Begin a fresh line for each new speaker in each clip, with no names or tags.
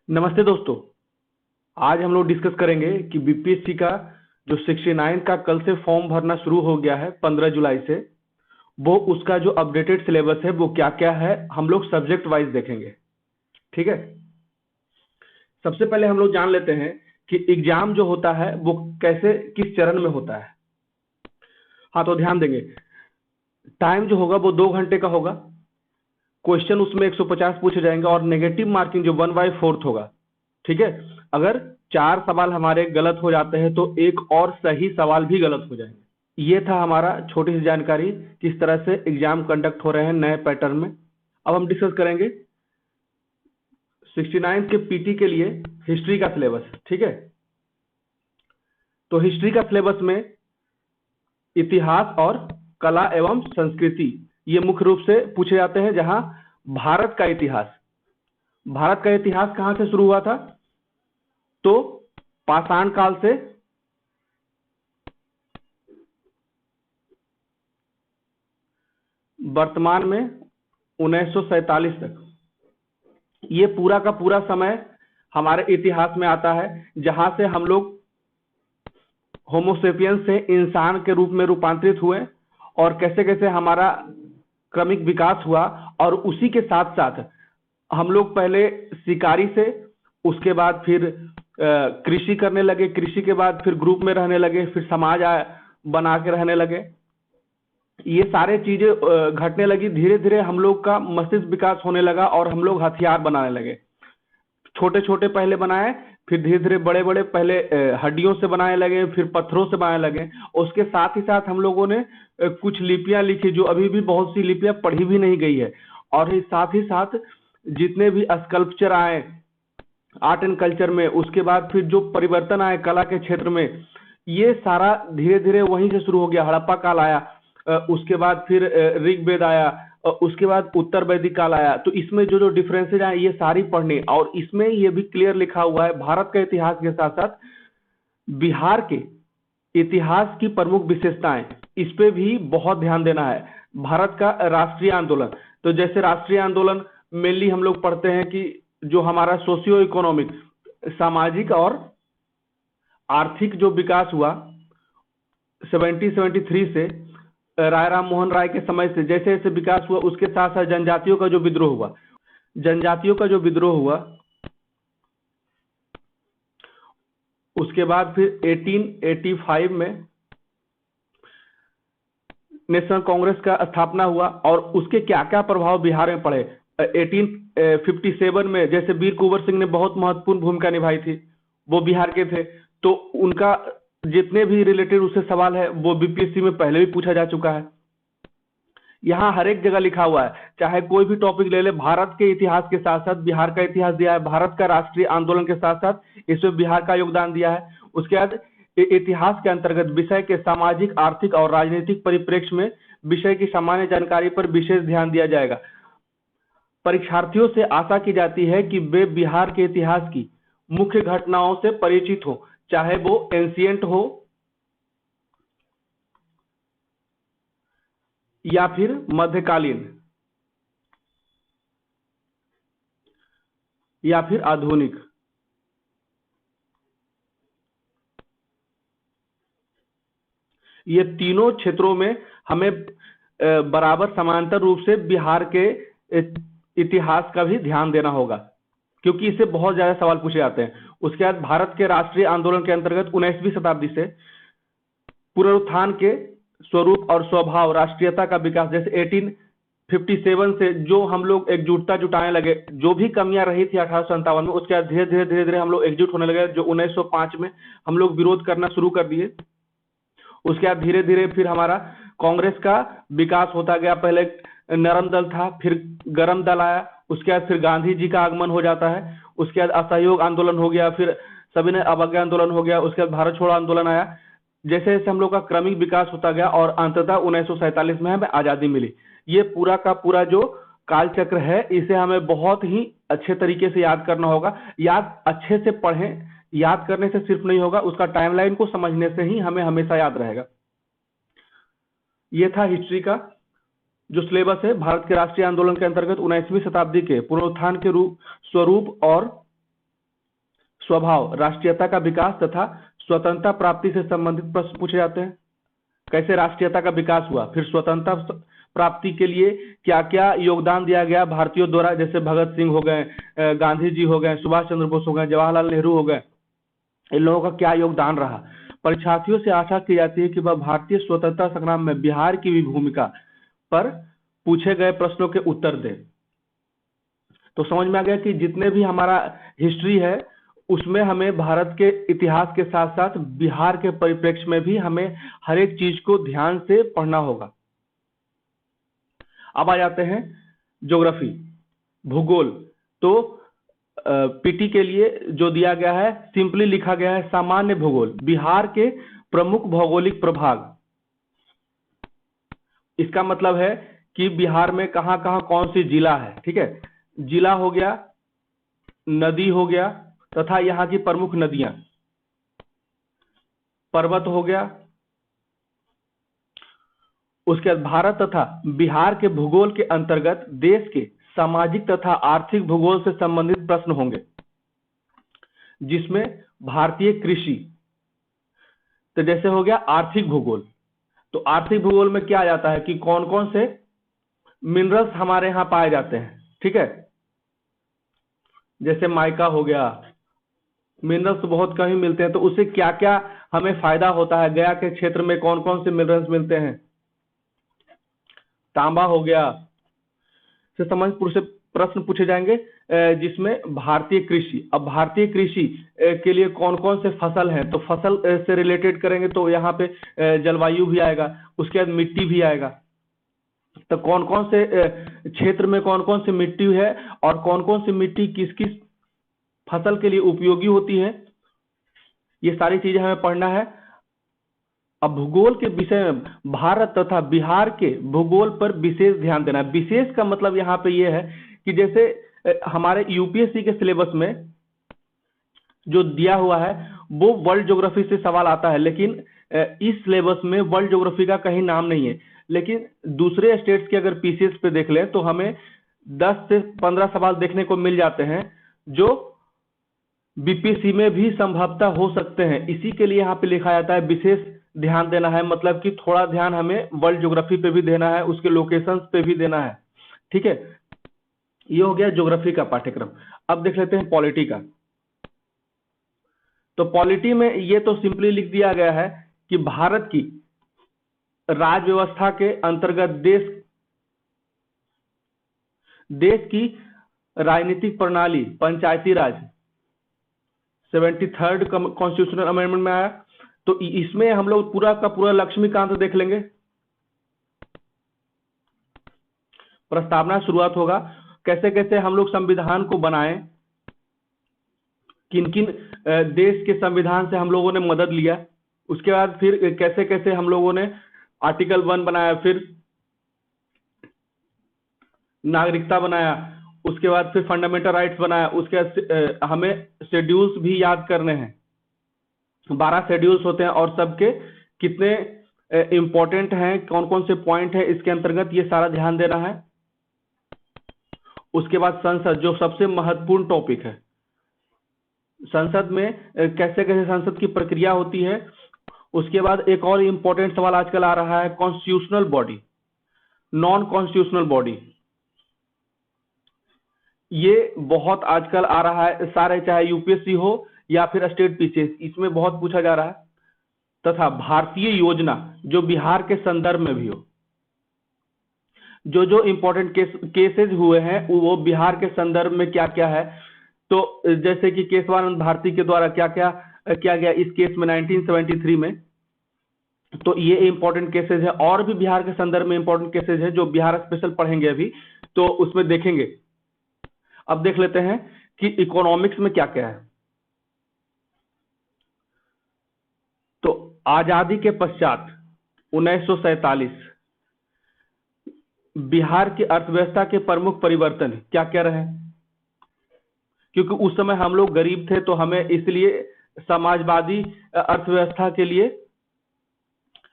नमस्ते दोस्तों। आज हम लोग डिस्कस करेंगे कि बीपीएससी का जो 69 का कल से फॉर्म भरना शुरू हो गया है 15 जुलाई से, वो उसका जो अपडेटेड सिलेबस है वो क्या क्या है हम लोग सब्जेक्ट वाइज देखेंगे। ठीक है। सबसे पहले हम लोग जान लेते हैं कि एग्जाम जो होता है वो कैसे किस चरण में होता है। हाँ, तो ध्यान देंगे। टाइम जो होगा वो 2 घंटे का होगा। क्वेश्चन उसमें 150 पूछे जाएंगे और नेगेटिव मार्किंग जो 1/4 होगा। ठीक है। अगर 4 सवाल हमारे गलत हो जाते हैं तो एक और सही सवाल भी गलत हो जाएंगे। ये था हमारा छोटी सी जानकारी किस तरह से एग्जाम कंडक्ट हो रहे हैं नए पैटर्न में। अब हम डिस्कस करेंगे 69 के पीटी के लिए हिस्ट्री का सिलेबस। ठीक है। तो हिस्ट्री का सिलेबस में इतिहास और कला एवं संस्कृति ये मुख्य रूप से पूछे जाते हैं। जहां भारत का इतिहास कहां से शुरू हुआ था, तो पाषाण काल से वर्तमान में 1947 तक, ये पूरा का पूरा समय हमारे इतिहास में आता है। जहां से हम लोग होमोसेपियंस से इंसान के रूप में रूपांतरित हुए और कैसे कैसे हमारा क्रमिक विकास हुआ। और उसी के साथ साथ हम लोग पहले शिकारी से, उसके बाद फिर कृषि करने लगे, कृषि के बाद फिर ग्रुप में रहने लगे, फिर समाज बना के रहने लगे। ये सारे चीजें घटने लगी। धीरे धीरे हम लोग का मस्तिष्क विकास होने लगा और हम लोग हथियार बनाने लगे। छोटे छोटे पहले बनाए, फिर धीरे धीरे बड़े बड़े, पहले हड्डियों से बनाने लगे, फिर पत्थरों से बनाने लगे। उसके साथ ही साथ हम लोगों ने कुछ लिपियां लिखी जो अभी भी बहुत सी लिपियां पढ़ी भी नहीं गई है। और साथ ही साथ जितने भी स्कल्पचर आए आर्ट एंड कल्चर में, उसके बाद फिर जो परिवर्तन आए कला के क्षेत्र में, ये सारा धीरे धीरे वहीं से शुरू हो गया। हड़प्पा काल आया, उसके बाद फिर ऋग्वेद आया, उसके बाद उत्तर वैदिक काल आया। तो इसमें जो जो डिफरेंसेज आए ये सारी पढ़ने, और इसमें ये भी क्लियर लिखा हुआ है भारत का इतिहास के साथ साथ बिहार के इतिहास की प्रमुख विशेषताएं, इस पे भी बहुत ध्यान देना है। भारत का राष्ट्रीय आंदोलन, तो जैसे राष्ट्रीय आंदोलन मेनली हम लोग पढ़ते हैं कि जो हमारा सोशियो इकोनॉमिक, सामाजिक और आर्थिक जो विकास हुआ 1773 से, राय राम मोहन राय के समय से जैसे जैसे विकास हुआ, उसके साथ साथ जनजातियों का जो विद्रोह हुआ, उसके बाद फिर 1885 में नेशनल कांग्रेस का स्थापना हुआ और उसके क्या क्या प्रभाव बिहार में पड़े। 1857 में जैसे वीर कुंवर सिंह ने बहुत महत्वपूर्ण भूमिका निभाई थी, वो बिहार के थे। तो उनका जितने भी रिलेटेड उससे सवाल है वो बीपीएससी में पहले भी पूछा जा चुका है। यहाँ हर एक जगह लिखा हुआ है, चाहे कोई भी टॉपिक ले ले, भारत के इतिहास के साथ साथ बिहार का इतिहास दिया है। भारत का राष्ट्रीय आंदोलन के साथ साथ इसमें बिहार का योगदान दिया है। उसके बाद इतिहास के अंतर्गत विषय के सामाजिक, आर्थिक और राजनीतिक परिप्रेक्ष्य में विषय की सामान्य जानकारी पर विशेष ध्यान दिया जाएगा। परीक्षार्थियों से आशा की जाती है कि वे बिहार के इतिहास की मुख्य घटनाओं से परिचित हो, चाहे वो एंशिएंट हो या फिर मध्यकालीन या फिर आधुनिक। ये तीनों क्षेत्रों में हमें बराबर समांतर रूप से बिहार के इतिहास का भी ध्यान देना होगा, क्योंकि इससे बहुत ज्यादा सवाल पूछे जाते हैं। उसके बाद भारत के राष्ट्रीय आंदोलन के अंतर्गत 19वीं शताब्दी से पुनरुत्थान के स्वरूप और स्वभाव, राष्ट्रीयता का विकास, जैसे 1857 से जो हम लोग एकजुटता जुटाने लगे, जो भी कमियां रही थी 1857 में, उसके बाद धीरे धीरे हम लोग एकजुट होने लगे। जो 1905 में हम लोग विरोध करना शुरू कर दिए। उसके बाद धीरे धीरे फिर हमारा कांग्रेस का विकास होता गया। पहले नरम दल था, फिर गरम दल आया, उसके बाद फिर गांधी जी का आगमन हो जाता है। उसके बाद असहयोग आंदोलन हो गया, फिर सविनय अवज्ञा आंदोलन हो गया, उसके बाद भारत छोड़ो आंदोलन आया। जैसे जैसे हम लोग का क्रमिक विकास होता गया और अंततः 1947 में हमें आजादी मिली। ये पूरा का पूरा जो काल चक्र है, इसे हमें बहुत ही अच्छे तरीके से याद करना होगा। याद अच्छे से पढ़ें, याद करने से सिर्फ नहीं होगा, उसका टाइमलाइन को समझने से ही हमें हमेशा याद रहेगा। ये था हिस्ट्री का जो सिलेबस है भारत के राष्ट्रीय आंदोलन के अंतर्गत 19वीं शताब्दी के पुनरुत्थान के स्वरूप और स्वभाव, राष्ट्रीयता का विकास तथा स्वतंत्रता प्राप्ति से संबंधित प्रश्न पूछे जाते हैं। कैसे राष्ट्रीयता का विकास हुआ, फिर स्वतंत्रता प्राप्ति के लिए क्या क्या योगदान दिया गया भारतीयों द्वारा, जैसे भगत सिंह हो गए, गांधी जी हो गए, सुभाष चंद्र बोस हो गए, जवाहरलाल नेहरू हो गए, इन लोगों का क्या योगदान रहा। परीक्षार्थियों से आशा की जाती है कि वह भारतीय स्वतंत्रता संग्राम में बिहार की भी भूमिका पर पूछे गए प्रश्नों के उत्तर दे। तो समझ में आ गया कि जितने भी हमारा हिस्ट्री है उसमें हमें भारत के इतिहास के साथ साथ बिहार के परिप्रेक्ष्य में भी हमें हर एक चीज को ध्यान से पढ़ना होगा। अब आ जाते हैं ज्योग्राफी, भूगोल। तो पीटी के लिए जो दिया गया है सिंपली लिखा गया है सामान्य भूगोल, बिहार के प्रमुख भौगोलिक प्रभाग। इसका मतलब है कि बिहार में कहां कहां कौन सी जिला है, ठीक है। जिला हो गया, नदी हो गया तथा यहाँ की प्रमुख नदियां, पर्वत हो गया। उसके बाद भारत तथा बिहार के भूगोल के अंतर्गत देश के सामाजिक तथा आर्थिक भूगोल से संबंधित प्रश्न होंगे, जिसमें भारतीय कृषि, तो जैसे हो गया आर्थिक भूगोल। तो आर्थिक भूगोल में क्या आ जाता है कि कौन कौन से मिनरल्स हमारे यहाँ पाए जाते हैं, ठीक है। जैसे माइका हो गया, मिनरल्स तो बहुत कम ही मिलते हैं, तो उससे क्या क्या हमें फायदा होता है। गया के क्षेत्र में कौन कौन से मिनरल्स मिलते हैं, तांबा हो गया, से संबंधित से प्रश्न पूछे जाएंगे। जिसमें भारतीय कृषि, अब भारतीय कृषि के लिए कौन कौन से फसल हैं, तो फसल से रिलेटेड करेंगे तो यहाँ पे जलवायु भी आएगा, उसके बाद मिट्टी भी आएगा। तो कौन कौन से क्षेत्र में कौन कौन सी मिट्टी है और कौन कौन सी मिट्टी किस किस फसल के लिए उपयोगी होती है, ये सारी चीजें हमें पढ़ना है। अब भूगोल के विषय में भारत तथा बिहार के भूगोल पर विशेष ध्यान देना है। विशेष का मतलब यहाँ पे ये है कि जैसे हमारे यूपीएससी के सिलेबस में जो दिया हुआ है वो वर्ल्ड ज्योग्राफी से सवाल आता है, लेकिन इस सिलेबस में वर्ल्ड ज्योग्राफी का कहीं नाम नहीं है। लेकिन दूसरे स्टेट्स के अगर पीसीएस पे देख लें तो हमें 10 से 15 सवाल देखने को मिल जाते हैं जो बीपीएससी में भी संभवतः हो सकते हैं। इसी के लिए यहाँ पे लिखा जाता है विशेष ध्यान देना है, मतलब कि थोड़ा ध्यान हमें वर्ल्ड ज्योग्राफी पे भी देना है, उसके लोकेशंस पे भी देना है, ठीक है। ये हो गया ज्योग्राफी का पाठ्यक्रम। अब देख लेते हैं पॉलिटी का। तो पॉलिटी में ये तो सिंपली लिख दिया गया है कि भारत की राज्य व्यवस्था के अंतर्गत देश की राजनीतिक प्रणाली पंचायती राज 73rd कॉन्स्टिट्यूशनल अमेंडमेंट में आया। तो इसमें हम लोग पूरा का पूरा लक्ष्मीकांत देख लेंगे। प्रस्तावना शुरुआत होगा, कैसे कैसे हम लोग संविधान को बनाएं, किन किन देश के संविधान से हम लोगों ने मदद लिया, उसके बाद फिर कैसे कैसे हम लोगों ने आर्टिकल 1 बनाया, फिर नागरिकता बनाया, उसके बाद फिर फंडामेंटल राइट्स बनाया, उसके बाद हमें शेड्यूल्स भी याद करने हैं। 12 शेड्यूल्स होते हैं और सबके कितने इंपॉर्टेंट हैं, कौन कौन से पॉइंट है इसके अंतर्गत, ये सारा ध्यान देना है। उसके बाद संसद, जो सबसे महत्वपूर्ण टॉपिक है, संसद में कैसे कैसे संसद की प्रक्रिया होती है। उसके बाद एक और इंपॉर्टेंट सवाल आजकल आ रहा है, constitutional body, non constitutional body. ये बहुत आजकल आ रहा है, सारे चाहे यूपीएससी हो या फिर स्टेट पीसीएस, इसमें बहुत पूछा जा रहा है। तथा भारतीय योजना जो बिहार के संदर्भ में भी हो, जो जो इंपॉर्टेंट केसेस हुए हैं वो बिहार के संदर्भ में क्या क्या है। तो जैसे कि केशवानंद भारती के द्वारा क्या क्या किया गया इस केस में 1973 में, तो ये इंपॉर्टेंट केसेस है। और भी बिहार के संदर्भ में इंपॉर्टेंट केसेस है जो बिहार स्पेशल पढ़ेंगे अभी, तो उसमें देखेंगे। अब देख लेते हैं कि इकोनॉमिक्स में क्या क्या है। तो आजादी के पश्चात 1947 बिहार की अर्थव्यवस्था के प्रमुख परिवर्तन क्या क्या रहे, क्योंकि उस समय हम लोग गरीब थे तो हमें इसलिए समाजवादी अर्थव्यवस्था के लिए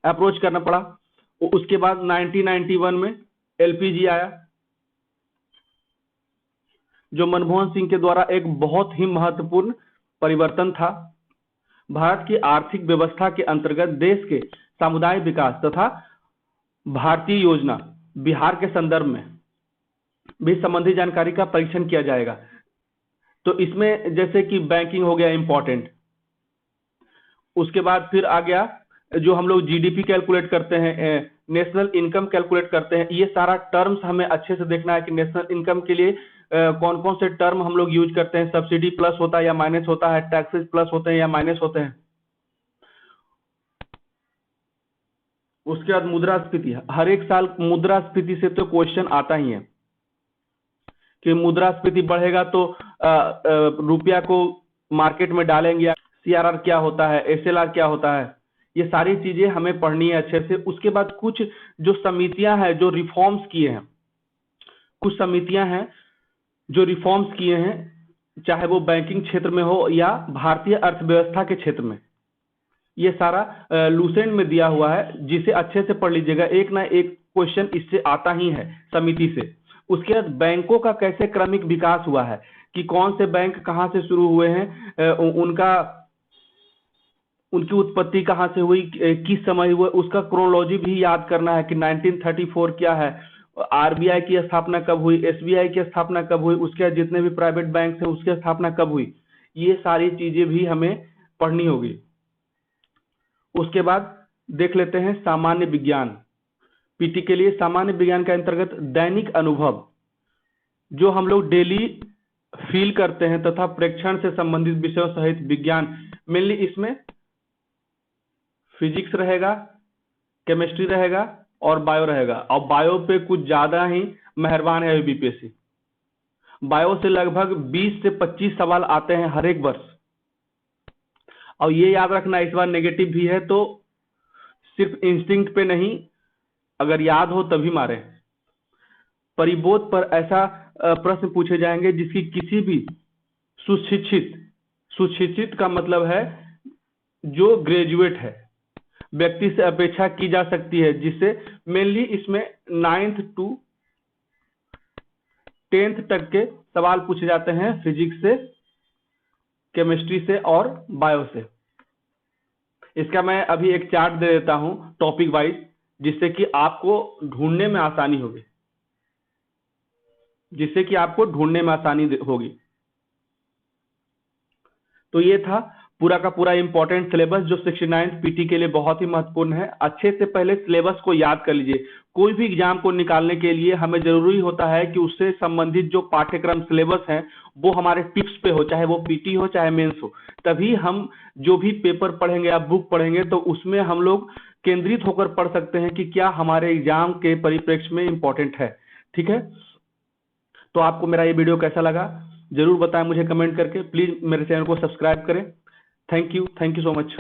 अप्रोच करना पड़ा। उसके बाद 1991 में एलपीजी आया, जो मनमोहन सिंह के द्वारा एक बहुत ही महत्वपूर्ण परिवर्तन था। भारत की आर्थिक व्यवस्था के अंतर्गत देश के सामुदायिक विकास तथा भारतीय योजना बिहार के संदर्भ में भी संबंधी जानकारी का परीक्षण किया जाएगा। तो इसमें जैसे कि बैंकिंग हो गया इंपॉर्टेंट, उसके बाद फिर आ गया जो हम लोग जीडीपी कैलकुलेट करते हैं, नेशनल इनकम कैलकुलेट करते हैं। ये सारा टर्म्स हमें अच्छे से देखना है कि नेशनल इनकम के लिए कौन कौन से टर्म हम लोग यूज करते हैं। सब्सिडी प्लस होता है या माइनस होता है, टैक्सेस प्लस होते हैं या माइनस होते हैं। उसके बाद मुद्रास्फीति, हर एक साल मुद्रास्फीति से तो क्वेश्चन आता ही है कि मुद्रास्फीति बढ़ेगा तो रुपया को मार्केट में डालेंगे, सीआरआर क्या होता है, एसएलआर क्या होता है, ये सारी चीजें हमें पढ़नी है अच्छे से। उसके बाद कुछ जो समितियां हैं जो रिफॉर्म्स किए हैं, कुछ समितियां हैं जो रिफॉर्म्स किए हैं, चाहे वो बैंकिंग क्षेत्र में हो या भारतीय अर्थव्यवस्था के क्षेत्र में, ये सारा लूसेंट में दिया हुआ है, जिसे अच्छे से पढ़ लीजिएगा। एक ना एक क्वेश्चन इससे आता ही है समिति से। उसके बाद बैंकों का कैसे क्रमिक विकास हुआ है कि कौन से बैंक कहाँ से शुरू हुए हैं, उनकी उत्पत्ति कहाँ से हुई, किस समय हुआ, उसका क्रोनोलॉजी भी याद करना है कि 1934 क्या है, आरबीआई की स्थापना कब हुई, एसबीआई की स्थापना कब हुई, उसके बाद जितने भी प्राइवेट बैंक हैं उसकी स्थापना कब हुई, ये सारी चीजें भी हमें पढ़नी होगी। उसके बाद देख लेते हैं सामान्य विज्ञान। पीटी के लिए सामान्य विज्ञान के अंतर्गत दैनिक अनुभव, जो हम लोग डेली फील करते हैं तथा प्रेक्षण से संबंधित विषयों सहित विज्ञान, मेनली इसमें फिजिक्स रहेगा, केमिस्ट्री रहेगा और बायो रहेगा। और बायो पे कुछ ज्यादा ही मेहरबान है बीपीएससी। बायो से लगभग 20 से 25 सवाल आते हैं हर एक वर्ष। और ये याद रखना इस बार नेगेटिव भी है, तो सिर्फ इंस्टिंक्ट पे नहीं, अगर याद हो तभी मारे। परिबोध पर ऐसा प्रश्न पूछे जाएंगे जिसकी किसी भी सुशिक्षित का मतलब है जो ग्रेजुएट है व्यक्ति से अपेक्षा की जा सकती है, जिससे मेनली इसमें 9th to 10th तक के सवाल पूछे जाते हैं फिजिक्स से, केमिस्ट्री से और बायो से। इसका मैं अभी एक चार्ट दे देता हूं टॉपिक वाइज, जिससे कि आपको ढूंढने में आसानी होगी, तो ये था पूरा का पूरा इंपॉर्टेंट सिलेबस जो 69 पीटी के लिए बहुत ही महत्वपूर्ण है। अच्छे से पहले सिलेबस को याद कर लीजिए। कोई भी एग्जाम को निकालने के लिए हमें जरूरी होता है कि उससे संबंधित जो पाठ्यक्रम सिलेबस है वो हमारे टिप्स पे हो, चाहे वो पीटी हो चाहे मेंस हो। तभी हम जो भी पेपर पढ़ेंगे या बुक पढ़ेंगे तो उसमें हम लोग केंद्रित होकर पढ़ सकते हैं कि क्या हमारे एग्जाम के परिप्रेक्ष्य में इंपॉर्टेंट है। ठीक है, तो आपको मेरा ये वीडियो कैसा लगा जरूर बताएं मुझे कमेंट करके। प्लीज मेरे चैनल को सब्सक्राइब करें। Thank you so much.